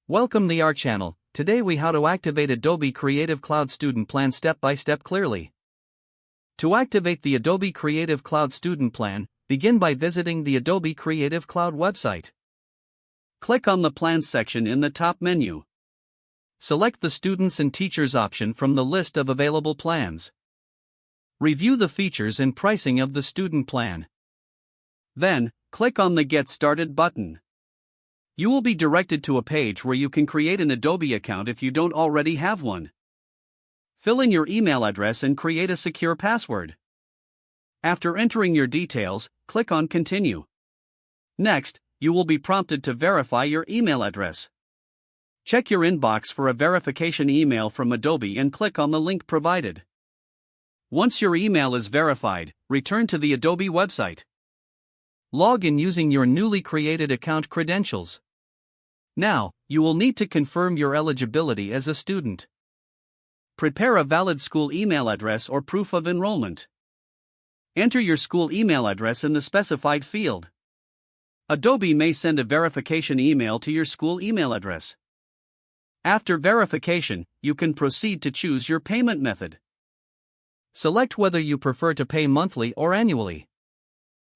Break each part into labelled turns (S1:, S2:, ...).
S1: Welcome to our channel. Today we how to activate Adobe Creative Cloud Student Plan step by step clearly. To activate the Adobe Creative Cloud Student Plan, begin by visiting the Adobe Creative Cloud website. Click on the Plans section in the top menu. Select the Students and Teachers option from the list of available plans. Review the features and pricing of the student plan. Then, click on the Get Started button. You will be directed to a page where you can create an Adobe account if you don't already have one. Fill in your email address and create a secure password. After entering your details, click on Continue. Next, you will be prompted to verify your email address. Check your inbox for a verification email from Adobe and click on the link provided. Once your email is verified, return to the Adobe website. Log in using your newly created account credentials. Now, you will need to confirm your eligibility as a student. Prepare a valid school email address or proof of enrollment. Enter your school email address in the specified field. Adobe may send a verification email to your school email address. After verification, you can proceed to choose your payment method. Select whether you prefer to pay monthly or annually.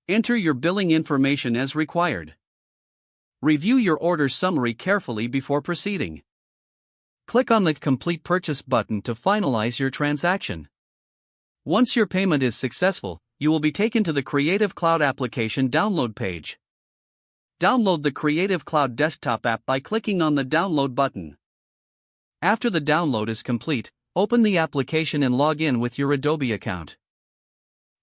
S1: Enter your billing information as required. Review your order summary carefully before proceeding. Click on the Complete Purchase button to finalize your transaction. Once your payment is successful, you will be taken to the Creative Cloud application download page. Download the Creative Cloud desktop app by clicking on the Download button. After the download is complete, open the application and log in with your Adobe account.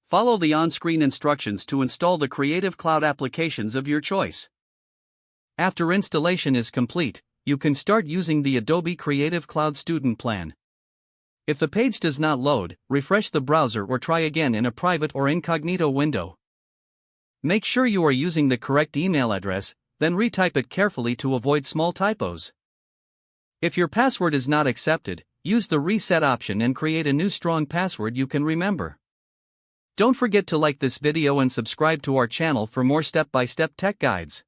S1: Follow the on-screen instructions to install the Creative Cloud applications of your choice. After installation is complete, you can start using the Adobe Creative Cloud Student Plan. If the page does not load, refresh the browser or try again in a private or incognito window. Make sure you are using the correct email address, then retype it carefully to avoid small typos. If your password is not accepted, use the reset option and create a new strong password you can remember. Don't forget to like this video and subscribe to our channel for more step-by-step tech guides.